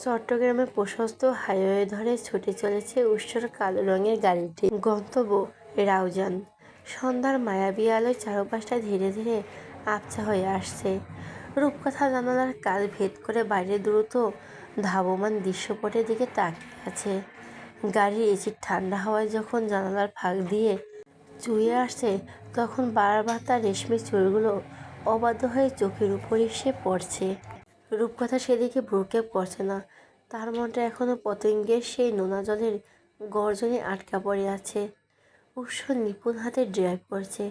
চট্টগ্রামের প্রশস্ত হাইওয়ে ধরে ছুটে চলেছে উৎসর কালো রঙের গাড়িটি। গন্তব্য রাউজান। সন্ধ্যার মায়াবী আলোয় চারপাশটা ধীরে ধীরে আবছা হয়ে আসছে। রূপকথা জানালার কাল ভেদ করে বাইরে দ্রুত ধাবমান দৃশ্যপটের দিকে তাকিয়ে আছে। গাড়ির এসির ঠান্ডা হাওয়ায় যখন জানালার ফাঁক দিয়ে চুইয়ে আসছে, তখন বারবার তার রেশমি চুলগুলো অবাধ্য হয়ে চোখের উপর এসে পড়ছে। রূপকথা সেদিকে ভ্রুক্ষেপ করছে না। তার মনটা এখনো পতঙ্গের সেই নোনা জলের গর্জনে আটকা পড়ে আছে। উৎসর নিপুণ হাতে ড্রাইভ করছে,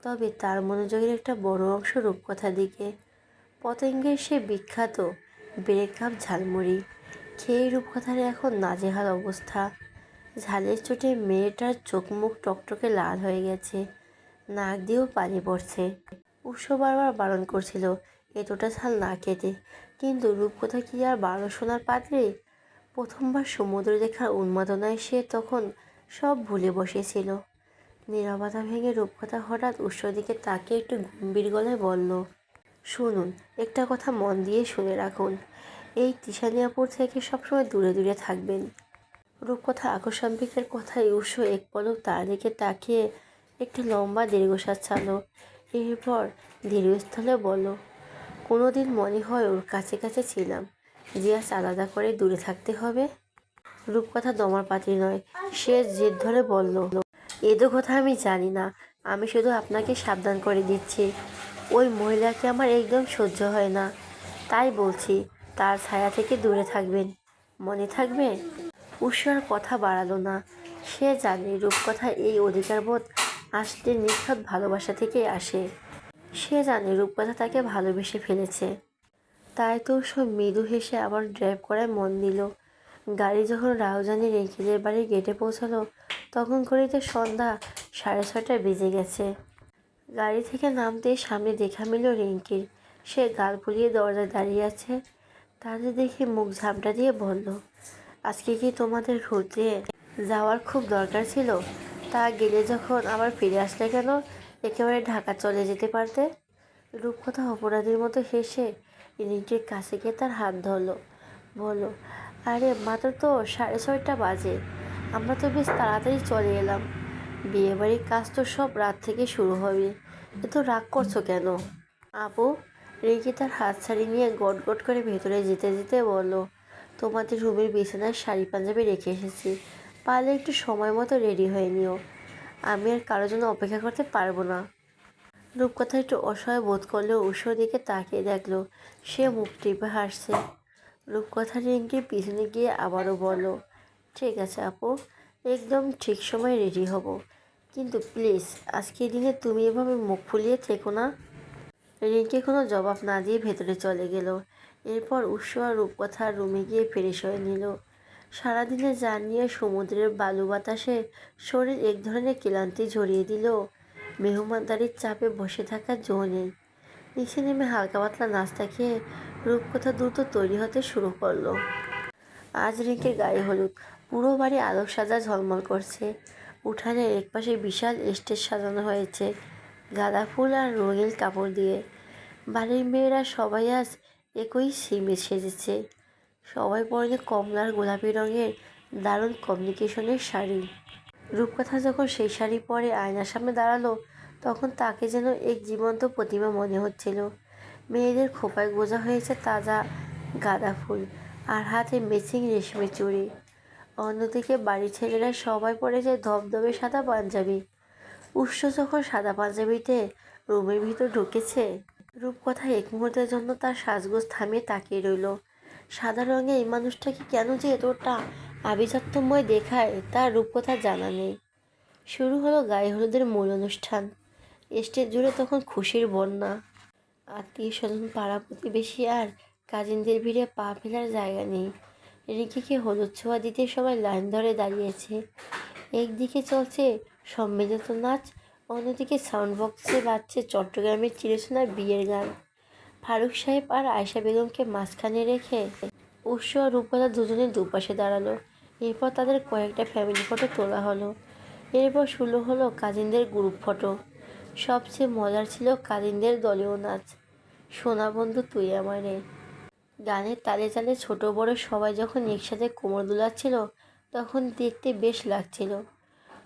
তবে তার মনোযোগের একটা বড় অংশ রূপকথার দিকে। পতঙ্গের সে বিখ্যাত ব্রেকআপ ঝালমুড়ি খেয়ে রূপকথার এখন নাজেহাল অবস্থা। ঝালের চোটে মেয়েটার চোখ মুখ টকটকে লাল হয়ে গেছে, নাক দিয়েও পানি পড়ছে। উৎস বারবার বারণ করছিল এতটা ঝাল না খেতে, কিন্তু রূপকথা কি আর বারো সোনার পাত্রে? প্রথমবার সমুদ্র দেখার উন্মাদনায় সে তখন সব ভুলে বসেছিল। নীরবতা ভেঙে রূপকথা হঠাৎ উৎসর দিকে তাকিয়ে একটু গম্ভীর গলায় বলল, শুনুন, একটা কথা মন দিয়ে শুনে রাখুন। এই তিশানিয়াপুর থেকে সবসময় দূরে দূরে থাকবেন। রূপকথা আকস্মিকের কথায় উৎস এক পলক তার দিকে তাকিয়ে একটি লম্বা দীর্ঘশ্বাস ছাড়ল। এরপর দীর্ঘস্থলে বলল, কোনোদিন মনে হয় ওর কাছে কাছে ছিলাম, যে আজ আলাদা করে দূরে থাকতে হবে? রূপকথা দমার পাত্রী নয়, সে জেদ ধরে বলল, এদো কথা আমি জানি না, আমি শুধু আপনাকে সাবধান করে দিচ্ছি। ওই মহিলাকে আমার একদম সহ্য হয় না, তাই বলছি তার ছায়া থেকে দূরে থাকবেন, মনে থাকবে? উৎসর কথা বাড়ালো না। সে জানে রূপকথার এই অধিকারবোধ আসলে নিখুঁত ভালোবাসা থেকে আসে। সে জানে রূপকথা তাকে ভালোবেসে ফেলেছে। তাই তো সব মৃদু হেসে আবার ড্রাইভ করায় মন দিল। গাড়ি যখন রাউজানের রেঙ্কিলের বাড়ির গেটে পৌঁছালো, তখন ঘড়িতে সন্ধ্যা 6:30 বেজে গেছে। গাড়ি থেকে নামতেই সামনে দেখা মিলল রিঙ্কির। সে গাল ফুলিয়ে দরজায় দাঁড়িয়ে আছে। তাদের দেখে মুখ ঝাপটা দিয়ে বলল, আজকে কি তোমাদের ঘুরতে যাওয়ার খুব দরকার ছিল? তা গেলে যখন আবার ফিরে আসলে কেন? একেবারে ঢাকা চলে যেতে পারতে। রূপকথা অপরাধীর মতো হেসে রিঙ্কির কাছে গিয়ে তার হাত ধরলো, বলল, আরে মাত্র তো 6:30 বাজে, আমরা তো বেশ তাড়াতাড়ি চলে এলাম। বিয়েবাড়ির কাজ তো সব রাত থেকে শুরু হবে, এত রাগ করছো কেন? আপু, রিঙ্কি তার হাত ছাড়িয়ে নিয়ে গট গট করে ভেতরে যেতে যেতে বলল, তোমাদের রুমের বিছানায় শাড়ি পাঞ্জাবি রেখে এসেছি, পারলে একটু সময় মতো রেডি হয়ে নিও, আমি আর কারোর জন্য অপেক্ষা করতে পারবো না। রূপকথা একটু অসহায় বোধ করলেও উৎসর দিকে তাকিয়ে দেখলো সে মুখ টিপে হাসছে। রূপকথা রিঙ্কির পিছনে গিয়ে আবারও বলল, ঠিক আছে আপু, একদম ঠিক সময় রেডি হব, কিন্তু প্লিজ আজকের দিনে তুমি এভাবে মুখ ফুলিয়ে থেকো না। রিঙ্কি কোনো জবাব না দিয়ে ভেতরে চলে গেল। এরপর উৎস আর রূপকথার রুমে গিয়ে ফ্রেশ হয়ে নিল। সারাদিনের জার্নি আর সমুদ্রের বালু বাতাসে শরীর এক ধরনের ক্লান্তি ঝরিয়ে দিল। মেহমানদারির চাপে বসে থাকার জো নেই। নিচে নেমে হালকা পাতলা নাস্তা খেয়ে রূপকথা দ্রুত তৈরি হতে শুরু করলো। আজ রিঙ্কির গায়ে হলুদ, পুরো বাড়ি আলোক সাজা ঝলমল করছে। উঠানের একপাশে বিশাল স্টেজ সাজানো হয়েছে গাঁদা ফুল আর রঙিন কাপড় দিয়ে। বাড়ির মেয়েরা সবাই আজ একই সিমে সেজেছে। সবাই পরনে কমলার গোলাপি রঙের দারুণ কমিউনিকেশনের শাড়ি। রূপকথা যখন সেই শাড়ি পরে আয়নার সামনে দাঁড়ালো, তখন তাকে যেন এক জীবন্ত প্রতিমা মনে হচ্ছিল। মেয়েদের খোঁপায় গোজা হয়েছে তাজা গাঁদা ফুল, আর হাতে ম্যাচিং রেশমি চুড়ি। অন্যদিকে বাড়ির ছেলেরা সবাই পরেছে ধবধবে সাদা পাঞ্জাবি। উৎস যখন সাদা পাঞ্জাবিতে রুমের ভিতর ঢুকেছে, রূপকথা এক মুহূর্তের জন্য তার সাজগোজ থামিয়ে তাকিয়ে রইল। সাদা রঙে এই মানুষটাকে কেন যে এতটা আভিজাত্যময় দেখায় তার রূপকথা জানা নেই। শুরু হলো গায়ে হলুদের মূল অনুষ্ঠান। স্টেজ জুড়ে তখন খুশির বন্যা। আত্মীয় স্বজন, পাড়া প্রতিবেশী আর কাজিনদের ভিড়ে পা ফেলার জায়গা নেই। রিঙ্কিকে হলুদ ছোঁয়া দিতে সবাই লাইন ধরে দাঁড়িয়েছে। একদিকে চলছে সম্মিলিত নাচ, অন্যদিকে সাউন্ড বক্সে বাজছে চট্টগ্রামের চিরচেনা বিয়ের গান। ফারুক সাহেব আর আয়শা বেগমকে মাঝখানে রেখে উৎস আর রূপকথা দুজনে দুপাশে দাঁড়ালো। এরপর তাদের কয়েকটা ফ্যামিলি ফটো তোলা হলো। এরপর শুরু হলো কাজিনদের গ্রুপ ফটো। সবচেয়ে মজার ছিল কাজিনদের দলীয় নাচ, সোনা বন্ধু তুই আমারে। গানের তালে তালে ছোট বড় সবাই যখন একসাথে কোমর দুলাচ্ছিল তখন দেখতে বেশ লাগছিল।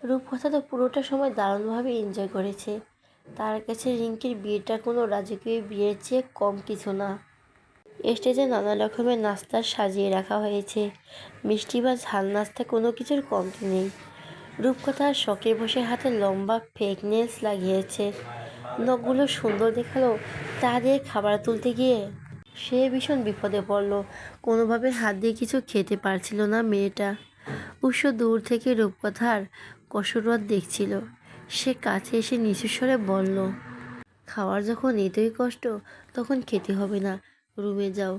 রূপকথা তো পুরোটা সময় দারুণভাবে এনজয় করেছে। তার কাছে রিঙ্কির বিয়েটা কোনো রাজকীয় বিয়ের চেয়ে কম কিছু না। স্টেজে নানা রকমের নাস্তা সাজিয়ে রাখা হয়েছে, মিষ্টি বা ঝাল নাস্তা কোনো কিছুর কমতি নেই। রূপকথার শখে বসে হাতে লম্বা ফেক নেলস লাগিয়েছে। নখগুলো সুন্দর দেখালো, তা দিয়ে খাবার তুলতে গিয়ে সে ভীষণ বিপদে পড়ল। কোনোভাবে হাত দিয়ে কিছু খেতে পারছিল না মেয়েটা। উৎস দূর থেকে রূপকথার কসরত দেখছিল। সে কাছে এসে নিচু স্বরে বলল, খাওয়ার যখন এতই কষ্ট তখন খেতে হবে না, রুমে যাও।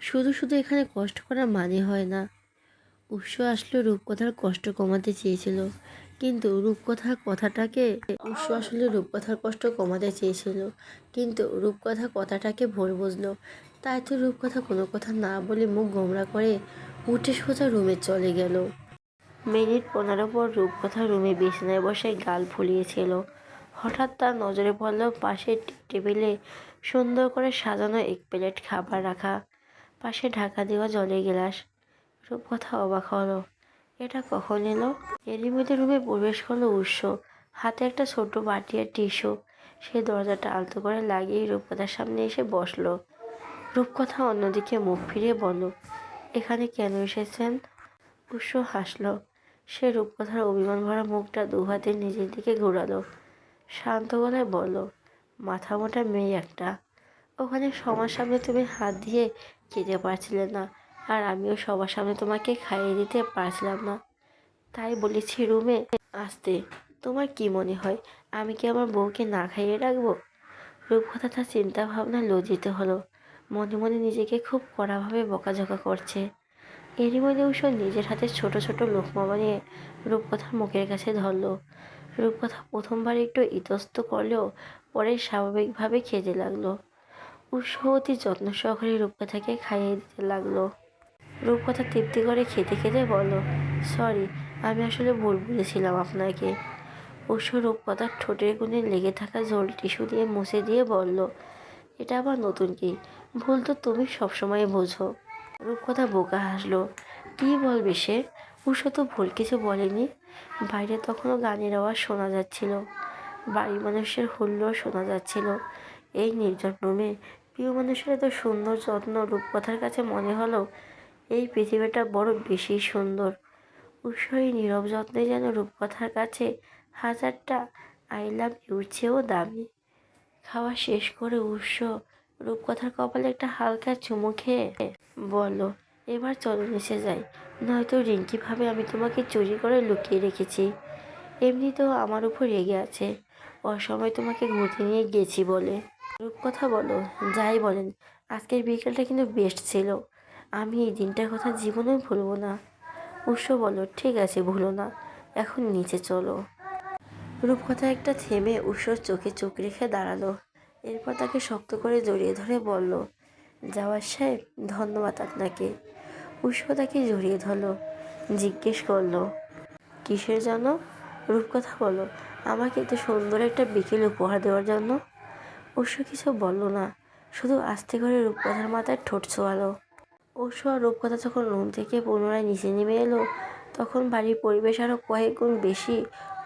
শুধু শুধু এখানে কষ্ট করার মানে হয় না। উৎস আসলে রূপকথার কষ্ট কমাতে চেয়েছিল, কিন্তু রূপকথার কষ্ট কমাতে চেয়েছিল, কিন্তু রূপকথা কথাটাকে ভুল বুঝলো। তাই তো রূপকথা কোনো কথা না বলে মুখ গোমড়া করে উঠে সোজা রুমে চলে গেল। মিনিট 15 পর রূপকথা রুমে বিছানায় বসে গাল ফুলিয়েছিল। হঠাৎ তার নজরে পড়ল পাশের টেবিলে সুন্দর করে সাজানো এক প্লেট খাবার রাখা, পাশে ঢাকা দেওয়া জলের গ্লাস। রূপকথা অবাক হলো, এটা কখন এলো? এরই মধ্যে রুমে প্রবেশ করলো উৎস, হাতে একটা ছোট বাটি আর টিস্যু। সে দরজাটা আলতো করে লাগিয়ে রূপকথার সামনে এসে বসলো। রূপকথা অন্যদিকে মুখ ফিরিয়ে বলল, এখানে কেন এসেছেন? উৎস হাসলো। সে রূপকথার অভিমান ভরা মুখটা দুহাতে নিজের দিকে ঘোরালো। শান্ত গলায় বলল, মাথা মোটা মেয়ে একটা। ওখানে সবার সামনে তুমি হাত দিয়ে খেতে পারছিলে না, আর আমিও সবার সামনে তোমাকে খাইয়ে দিতে পারছিলাম না, তাই বলেছি রুমে আসতে। তোমার কি মনে হয় আমি কি আমার বউকে না খাইয়ে রাখবো? রূপকথা তার চিন্তা ভাবনা লজ্জিত হলো। মনে মনে নিজেকে খুব কড়াভাবে বকাঝকা করছে। এরই মধ্যে উৎস নিজের হাতে ছোট ছোট লোকমা বানিয়ে রূপকথার মুখের কাছে ধরলো। রূপকথা প্রথমবার একটু ইতস্ত করলেও পরে স্বাভাবিকভাবে খেতে লাগলো। উৎস অতি যত্ন সহকারে রূপকথাকে খাইয়ে দিতে লাগলো। রূপকথা তৃপ্তি করে খেতে খেতে বলল, সরি, আমি আসলে ভুল বুঝেছিলাম আপনাকে। উৎস রূপকথার ঠোঁটের কোণে লেগে থাকা জল টিস্যু দিয়ে মুছে দিয়ে বলল, এটা আবার নতুন কি? ভুল তো তুমি সবসময় বোঝো। রূপকথা বোকা হাসলো। কি বলবে সে? উৎস তো ভুল কিছু বলেনি। বাইরে তখনও গানের আওয়াজ শোনা যাচ্ছিল, বাড়ির মানুষের হুল্লোড় শোনা যাচ্ছিল। এই নির্জন রুমে প্রিয় মানুষের এত সুন্দর যত্ন রূপকথার কাছে মনে হলো এই পৃথিবীটা বড় বেশি সুন্দর। উৎস এই নীরব যত্নে যেন রূপকথার কাছে হাজারটা আই লাভ ইউর চেয়েও দামি। খাওয়া শেষ করে উৎস রূপকথার কপালে একটা হালকা চুমু খেয়ে বলল, এবার চলো নিচে যাই, নয়তো রিঙ্কি ভাবে আমি তোমাকে চুরি করে লুকিয়ে রেখেছি। এমনিতেও আমার উপর রেগে আছে, অসময় তোমাকে ঘুরতে নিয়ে গেছি বলে। রূপকথা বলো, যাই বলেন আজকের বিকেলটা কিন্তু বেস্ট ছিল। আমি এই দিনটার কথা জীবনেও ভুলবো না। উৎস বলো, ঠিক আছে ভুলো না, এখন নিচে চলো। রূপকথা একটা থেমে উৎসর চোখে চোখ রেখে দাঁড়ালো। এরপর তাকে শক্ত করে জড়িয়ে ধরে বলল, জাওয়ার সাহেব, ধন্যবাদ আপনাকে। উৎস তাকে জড়িয়ে ধরলো, জিজ্ঞেস করলো, কিসের জন্য? রূপকথা বলো, আমাকে এত সুন্দর একটা বিকেল উপহার দেওয়ার জন্য। উৎস কিছু বলল না, শুধু আস্তে করে রূপকথার মাথায় ঠোঁট ছোঁয়ালো। উৎস আর রূপকথা যখন রুম থেকে পুনরায় নিচে নেমে এলো তখন বাড়ির পরিবেশ আরও কয়েক গুণ বেশি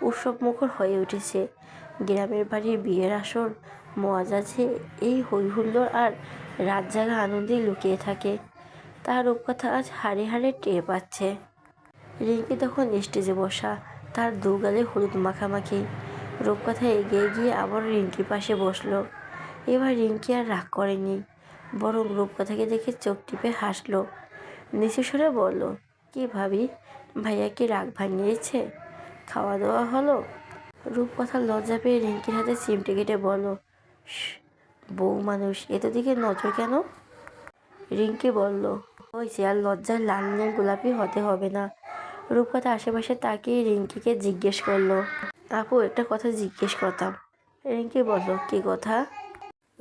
উৎসবমুখর হয়ে উঠেছে। গ্রামের বাড়ির বিয়ের আসর মজা যে এই হই হুল্লোড় আর রাত জাগা আনন্দেই লুকিয়ে থাকে তার রূপকথা আজ হাড়ে হাড়ে টের পাচ্ছে। রিঙ্কি তখন স্টেজে বসা, তার দু গালে হলুদ মাখামাখি। রূপকথা এগিয়ে গিয়ে আবার রিঙ্কির পাশে বসলো। এবার রিঙ্কি আর রাগ করেনি, বরং রূপকথাকে দেখে চোখ টিপে হাসলো। নিচু স্বরে বলল, কি ভাবি, ভাইয়া কি রাগ ভাঙিয়েছে? খাওয়া দাওয়া হলো? রূপকথা লজ্জা পেয়ে রিঙ্কির হাতে চিমটে কেটে বলল, বউ মানুষ, এত দিকে নজর কেন? রিঙ্কি বলল, ওই যে, আর লজ্জায় লাল নীল গোলাপি হতে হবে না। রূপকথা আশেপাশে তাকিয়ে রিঙ্কিকে জিজ্ঞেস করলো, আপু একটা কথা জিজ্ঞেস করতাম। রিঙ্কি বলল, কি কথা?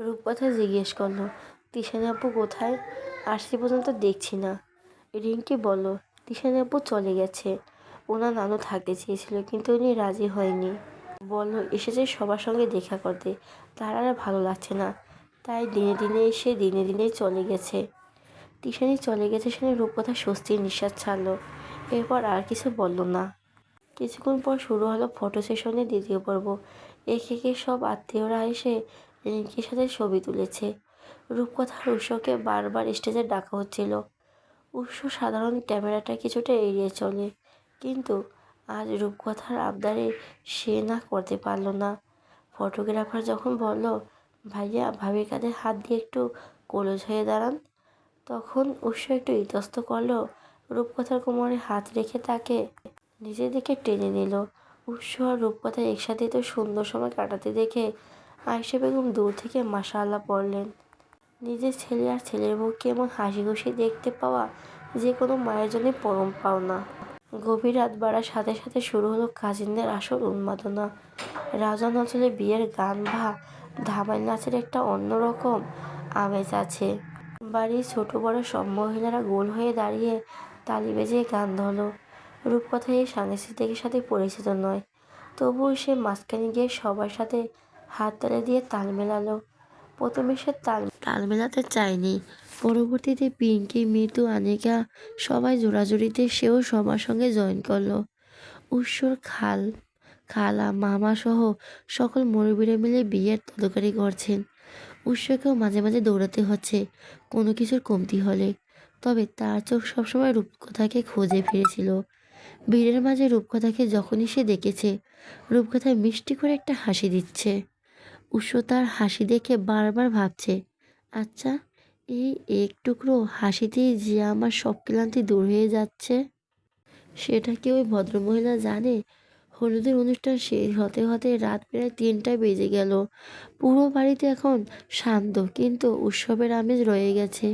রূপকথা জিজ্ঞেস করলো, তিশানি আপু কোথায়? আসছি পর্যন্ত দেখছি না। রিঙ্কি বলল, তিশানি আপু চলে গেছে, ওনার নানু থাকতে চেয়েছিল কিন্তু উনি রাজি হয়নি। বলল এসেছে সবার সঙ্গে দেখা করতে, তার আর ভালো লাগছে না, তাই দিনে দিনে এসে দিনে দিনে চলে গেছে। তিশানি চলে গেছে শুনে রূপকথা স্বস্তির নিঃশ্বাস ছাড়লো। এরপর আর কিছু বলল না। কিছুক্ষণ পর শুরু হলো ফটো সেশনের দ্বিতীয় পর্ব। একে একে সব আত্মীয়রা এসে রিঙ্কির সাথে ছবি তুলেছে। রূপকথার উৎসকে বারবার স্টেজে ডাকা হচ্ছিল। উৎস সাধারণ ক্যামেরাটা কিছুটা এড়িয়ে চলে, কিন্তু আজ রূপকথার আবদারে সে না করতে পারল না। ফটোগ্রাফার যখন বলল, ভাইয়া ভাবির কাঁধে হাত দিয়ে একটু ক্লোজ হয়ে দাঁড়ান, তখন উৎস একটু ইতস্ত করলো। রূপকথার কোমরে হাত রেখে তাকে নিজের দিকে টেনে নিল। উৎস আর রূপকথা একসাথে তো সুন্দর সময় কাটাতে দেখে আয়েশা বেগম দূর থেকে মাশাআল্লাহ পড়লেন। নিজের ছেলে আর ছেলের মুখকে এমন হাসি খুশি দেখতে পাওয়া যে কোনো মায়ের জন্য পরম পাওনা। গভীর রাত বাড়ার সাথে সাথে শুরু হলো কাজিনদের আসল উন্মাদনা। রাউজান অঞ্চলে বিয়ের গান বা ধামাই নাচের একটা অন্যরকম আমেজ আছে। বাড়ির ছোট বড় সব মহিলারা গোল হয়ে দাঁড়িয়ে তালি বেজে গান ধরল। রূপকথা এই সাংস্কৃতিকের সাথে পরিচিত নয়, তবুও সে মাঝখানে গিয়ে সবার সাথে হাত তালি দিয়ে তাল মেলালো। প্রথমে সে তাল মেলাতে চায়নি, পরবর্তীতে পিঙ্কি, মিতু, আনিকা সবাই জোড়াজুড়িতে সেও সবার সঙ্গে জয়েন করলো। উৎসর খালা, মামা সহ সকল মুরব্বীরা মিলে বিয়ের তদারকি করছেন। উৎসকেও মাঝে মাঝে দৌড়াতে হচ্ছে কোনো কিছুর কমতি হলে, তবে তার চোখ সবসময় রূপকথাকে খুঁজে ফিরেছিল। ভিড়ের মাঝে রূপকথাকে যখনই সে দেখেছে, রূপকথা মিষ্টি করে একটা হাসি দিচ্ছে। উৎস তার হাসি দেখে বারবার ভাবছে, আচ্ছা, এই এক টুকরো হাসিতেই যে আমার সব ক্লান্তি দূর হয়ে যাচ্ছে। সেটা কি ওই ভদ্রমহিলা জানে? হলুদের অনুষ্ঠান শেষ হতে হতে রাত প্রায় 3টা বেজে গেল। পুরো বাড়িতে এখন শান্ত, কিন্তু উৎসবের আমেজ রয়ে গেছে।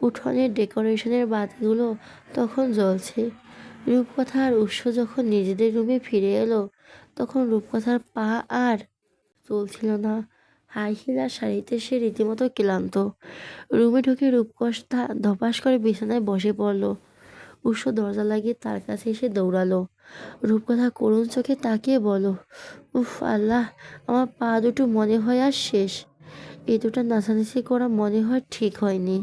উঠোনের ডেকোরেশনের বাতিগুলো তখন জ্বলছে। রূপকথা আর উৎস যখন নিজেদের রুমে ফিরে এলো, তখন রূপকথার পা আর চলছিল না। হাই হিল আর শাড়িতে সে রীতিমতো ক্লান্ত। রুমে ঢুকে রূপকথা ধপাস করে বিছানায় বসে পড়ল। উৎস দরজা লাগিয়ে তার কাছে এসে দৌড়ালো। রূপকথা করুণ চোখে তাকিয়ে বলো, উফ আল্লাহ, আমার পা দুটো মনে হয় আর শেষ। এই দুটো নাচানাচি করা মনে হয় ঠিক হয়নি।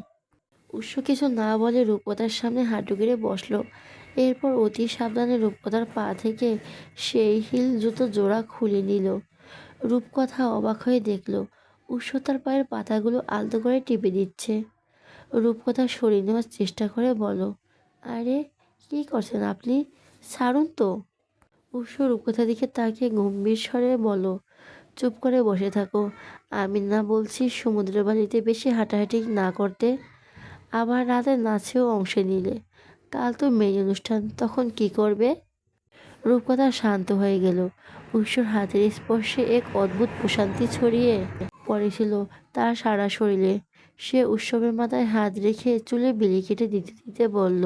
উৎস কিছু না বলে রূপকথার সামনে হাঁটু গেড়ে বসলো। এরপর অতি সাবধানে রূপকথার পা থেকে সেই হিল জুতো জোড়া খুলে নিল। রূপকথা অবাক হয়ে দেখল উৎস তার পায়ের পাতাগুলো আলতো করে টিপে দিচ্ছে। রূপকথা সরিয়ে নেওয়ার চেষ্টা করে বলো, আরে কি করছেন আপনি, ছাড়ুন তো। উৎস রূপকথার দিকে তাকিয়ে গম্ভীর স্বরে বলো, চুপ করে বসে থাকো। আমি না বলছি সমুদ্রের বালিতে বেশি হাঁটাহাঁটি না করতে? আবার রাতে নাচেও অংশ নিলে। কাল তো মেয়ে অনুষ্ঠান, তখন কি করবে? রূপকথা শান্ত হয়ে গেল। উৎসর হাতের স্পর্শে এক অদ্ভুত প্রশান্তি ছড়িয়ে পড়েছিল তার সারা শরীরে। সে উৎসবের মাথায় হাত রেখে চুলে বিলি কেটে দিতে দিতে বলল,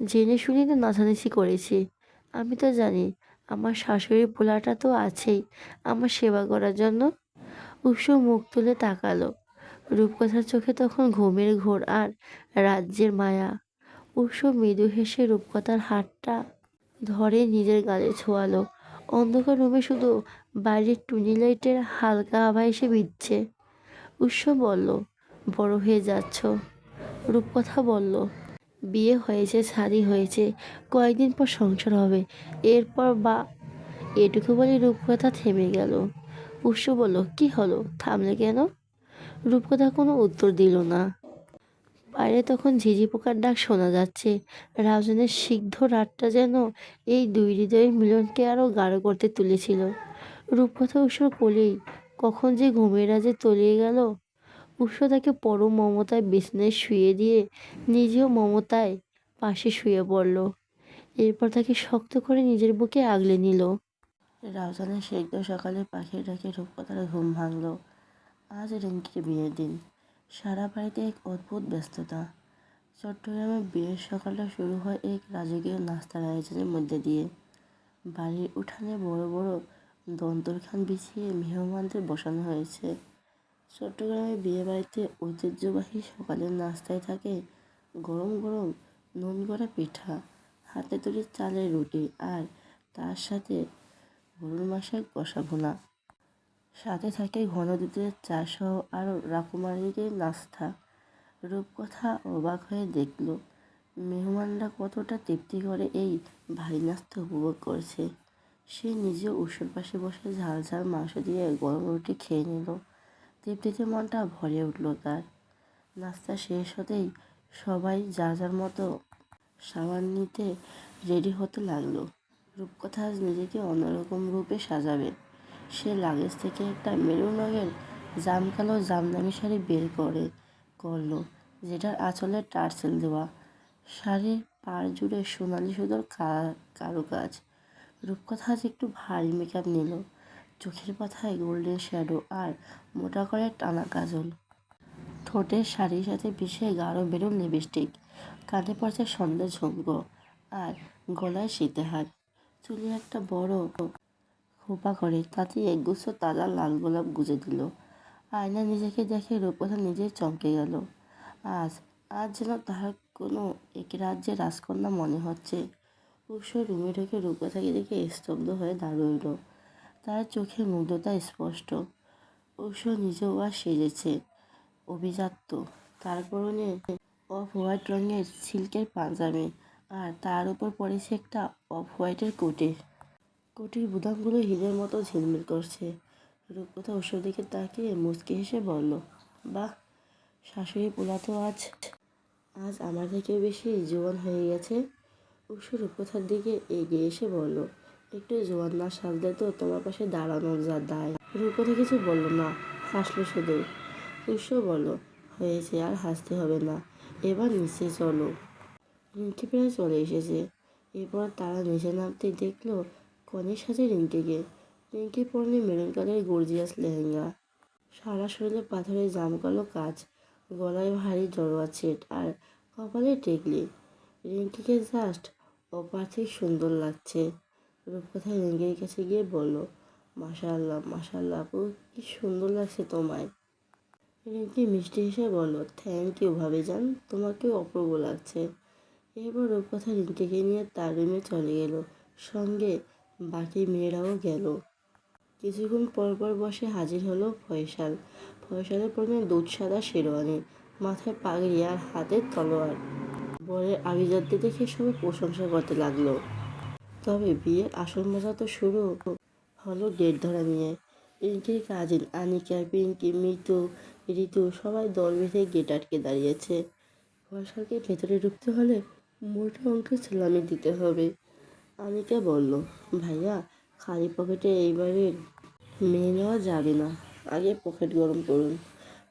জেনে শুনে তো নাচানাচি করেছি। আমি তো জানি আমার শাশুড়ি পোলাটা তো আছেই আমার সেবা করার জন্য। উৎস মুখ তুলে তাকালো। রূপকথার চোখে তখন ঘুমের ঘোর আর রাজ্যের মায়া। উৎস মৃদু হেসে রূপকথার হাতটা ধরে নিজের গালে ছোঁয়ালো। অন্ধকার রুমে শুধু বাইরের টুনি লাইটের হালকা আভা এসে বিচ্ছে। উৎস বলল, বড় হয়ে যাচ্ছ। রূপকথা বলল, বিয়ে হয়েছে, শাদী হয়েছে, কয়েকদিন পর সংসার হবে, এরপর বা। এটুকু বলে রূপকথা থেমে গেল। উৎস বলল, কি হলো, থামলে কেন? রূপকথা কোনো উত্তর দিল না। বাইরে তখন ঝিঝি পোকার ডাক শোনা যাচ্ছে। রাউজানের সিগ্ধ রাতটা যেন এই দুই হৃদয়ের মিলনকে আরো গাঢ় করতে তুলেছিল। রূপকথা উৎসর কোলেই কখন যে ঘুমের রাজে তলিয়ে গেল। উৎস তাকে পরম মমতায় বিছানায় শুয়ে দিয়ে নিজেও মমতায় পাশে শুয়ে পড়ল। এরপর তাকে শক্ত করে নিজের বুকে আগলে নিল। রাউজানের সিগ্ধ সকালে পাখির ডাকে রূপকথার ঘুম ভাঙল। আজ রিঙ্কির বিয়ের দিন। সারা বাড়িতে এক অদ্ভুত ব্যস্ততা। চট্টগ্রামে বিয়ের সকালটা শুরু হয় এক রাজকীয় নাস্তার আয়োজনের মধ্যে দিয়ে। বাড়ির উঠানে বড় বড় দন্তরখান বিছিয়ে মেহমানদের বসানো হয়েছে। চট্টগ্রামের বিয়ে বাড়িতে ঐতিহ্যবাহী সকালের নাস্তায় থাকে গরম গরম নুন গড়া পিঠা, হাতে তৈরি চালের রুটি, আর তার সাথে গরুর মাংসের কষা ভুনা। সাথে থাকে ঘন দুধের চা সহ আরও রকমারি নাস্তা। রূপকথা অবাক হয়ে দেখল মেহমানরা কতটা তৃপ্তি করে এই ভারী নাস্তা উপভোগ করছে। সে নিজেও উৎসর পাশে বসে ঝাল ঝাল মাংস দিয়ে গরম রুটি খেয়ে নিল। তৃপ্তিতে মনটা ভরে উঠল তার। নাস্তা শেষ হতেই সবাই যার যার মতো সাবান নিতে রেডি হতে লাগলো। রূপকথা আজ নিজেকে অন্যরকম রূপে সাজাবে। সে লাগেজ থেকে একটা মেরুন রঙের জামকালো জামদানি শাড়ি বের করলো, যেটার আঁচলে টার্সেল দেওয়া। শাড়ির পাড় জুড়ে সোনালি সুতোর কারুকাজ। রূপকথা আজ একটু ভারী মেকআপ নিল, চোখের পাতায় গোল্ডেন শ্যাডো আর মোটা করে টানা কাজল। ঠোঁটের শাড়ির সাথে মিশে গাঢ় বেরুন লিপস্টিক, কাঁধে পড়ছে সন্ধ্যা ঝুমকো আর গলায় সীতাহার। চুলে একটা বড় খোপা করে তাতে একগুচ্ছ তাজা লাল গোলাপ গুজে দিল। আয়না নিজেকে দেখে রূপকথা নিজেই চমকে গেল। আজ আজ যেন তাহার কোনো এক রাজ্যের রাজকন্যা মনে হচ্ছে। উৎস রুমে ঢুকে রূপকথাকে দেখে স্তব্ধ হয়ে দাঁড়িয়ে। তার চোখে মুগ্ধতা স্পষ্ট। উৎস নিজেও আর সেজেছে অভিজাত্য। তার পরনে অফ হোয়াইট রঙের সিল্কের পাঞ্জাবি আর তার উপর পরেছে একটা অফ হোয়াইটের কোটি। কোটির বুতামগুলো হীরের মতো ঝিলমিল করছে। রূপকথা উৎসর দিকে তাকিয়ে মুচকি হেসে বলল, বাহ, শাশুড়ি পোলা তো আজ আজ আমার থেকে বেশি জোয়ান হয়ে গেছে। উৎস রূপকথার দিকে এগিয়ে এসে বলল, একটু জোয়ান না সাজলে তো তোমার পাশে দাঁড়ানোর যা দায়। রূপকথা কিছু বলল না, হাসলো শুধু। উৎস বলল, হয়েছে, আর হাসতে হবে না, এবার নিচে চলো। রিঙ্কি প্রায় চলে এসেছে। এরপর তারা নিচে নামতেই দেখলো কনের সাজে রিঙ্কিকে। রিঙ্কির পরনে মেরুন কালারের গর্জিয়াস লেহেঙ্গা, সারা শরীরে পাথরের জামকালো কাজ, গলায় ভারী জড়োয়া সেট আর কপালে টিকলি। রিঙ্কিকে জাস্ট অপার্থিব সুন্দর লাগছে। রূপকথা রিঙ্কির কাছে গিয়ে বলল, মাশাআল্লাহ মাশাআল্লাহ আপু, কি সুন্দর লাগছে তোমায়। রিঙ্কি মিষ্টি হেসে বলল, থ্যাংক ইউ ভাবিজান, তোমাকেও অপূর্ব লাগছে। এরপর রূপকথা রিঙ্কিকে নিয়ে তার রুমে চলে গেল, সঙ্গে বাকি মেয়েরাও গেল। কিছুক্ষণ পর পর বসে হাজির হলো ফয়সাল। ফয়সালের পরনে দুধ সাদা শেরওয়ানি, মাথায় পাগড়ি আর হাতে তলোয়ার। বরের আভিজাত্য দেখে সবাই প্রশংসা করতে লাগলো। তবে বিয়ের আসল মজা তো শুরু হলো ডেট ধরা নিয়ে। রিঙ্কির কাজিন আনিকা, পিঙ্কি, মিতু, ঋতু সবাই দল বেঁধে গেট আটকে দাঁড়িয়েছে। ফয়সালকে ভেতরে ঢুকতে হলে মোটা অঙ্কের সালামি দিতে হবে। আনিকা বলল, ভাইয়া, খালি পকেটে এইবারের মেনে নেওয়া যাবে না, আগে পকেট গরম করুন।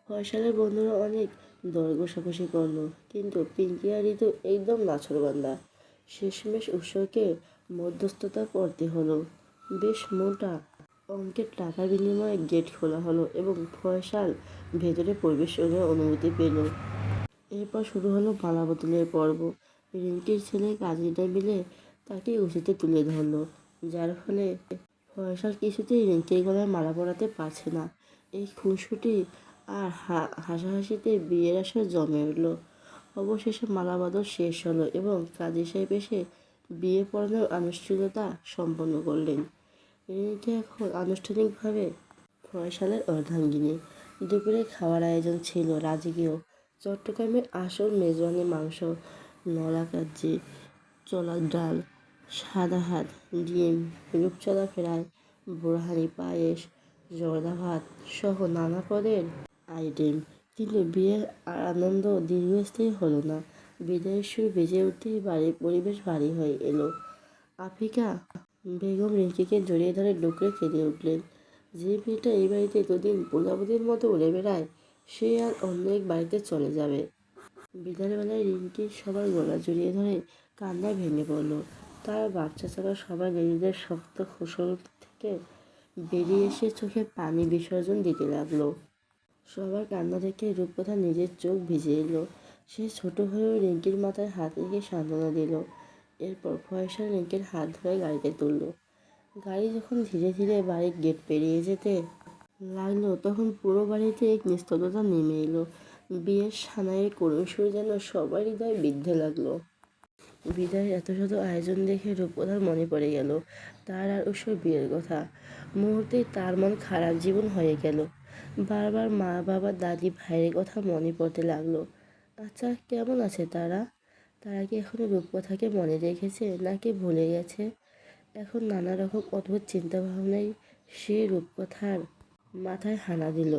ফয়সালের বন্ধুরা অনেক দর ঘষাঘষি করলো, কিন্তু পিঙ্কি আর ঋতু একদম নাছোড়বান্দা। শেষমেশ উৎসকে মধ্যস্থতা করতে হলো। বেশ মোটা অঙ্কের টাকার বিনিময়ে গেট খোলা হলো এবং ফয়সাল ভেতরে প্রবেশের অনুমতি পেল। এরপর শুরু হলো মালা বদলের পর্ব। রিঙ্কির ছেলে কাজিনরা মিলে তাকে উঁচুতে তুলে ধরলো, যার ফলে ফয়সাল কিছুতেই রিঙ্কির গলায় মালা পরাতে পারছে না। এই খুনসুটি আর হাসাহাসিতে বিয়ের আসর জমে উঠল। অবশেষে মালা বদল শেষ হলো এবং কাজী সাহেব এসে বিয়ে পড়ানোর আনুষ্ঠানিকতা সম্পন্ন করলেন। রিঙ্কি এখন আনুষ্ঠানিকভাবে ফয়সালের অর্ধাঙ্গিনী। দুপুরে খাওয়ার আয়োজন ছিল রাজকীয়। চট্টগ্রামের আসল মেজবানি মাংস, নলা কাচ্চি, ছোলার ডাল, সাদা ভাত, ডিম, রূপচাঁদা ফ্রাই, বোরহানি পায়েস, জর্দা ভাত সহ নানা পদের আইটেম। কিন্তু বিয়ের আনন্দ দীর্ঘস্থায়ী হলো না। বিদায়ের সুর বেজে উঠতেই বাড়ির পরিবেশ ভারী হয়ে এলো। আফিকা বেগম রিঙ্কিকে জড়িয়ে ধরে ডুকরে কেঁদে উঠলেন। যে মেয়েটা এই বাড়িতে এতদিন প্রজাপতির মতো উড়ে বেড়ায়, সে আর অন্য এক বাড়িতে চলে যাবে। বিদায়ের বেলায় রিঙ্কি সবার গলা জড়িয়ে ধরে কান্নায় ভেঙে পড়ল। তার বাচ্চা ছাড়া সবাই নিজেদের শক্ত খোসল থেকে বেরিয়ে এসে চোখে পানি বিসর্জন দিতে লাগলো। সবার কান্না দেখে রূপকথা নিজের চোখ ভিজে এলো। সে ছোট হয়েও রিঙ্কির মাথায় হাত রেখে সান্ত্বনা দিল। এরপর ফয়সাল রিঙ্কির হাত ধরে গাড়িতে তুলল। গাড়ি যখন ধীরে ধীরে বাড়ির গেট পেরিয়ে যেতে লাগলো, তখন পুরো বাড়িতে এক নিস্তব্ধতা নেমে এলো। বিয়ের সানাইয়ের করুণ সুর যেন সবার হৃদয় বিদ্ধে লাগলো। বিদায়ের এত শত আয়োজন দেখে রূপকথার মনে পড়ে গেল তার আর ওসব বিয়ের কথা। মুহূর্তেই তার মন খারাপ জীবন হয়ে গেল। বারবার মা, বাবা, দাদি, ভাইয়ের কথা মনে পড়তে লাগলো। আচ্ছা, কেমন আছে তারা? তারা কি এখনো রূপকথাকে মনে রেখেছে নাকি ভুলে গেছে? এখন নানা রকম অদ্ভুত চিন্তাভাবনায় সে রূপকথার মাথায় হানা দিল।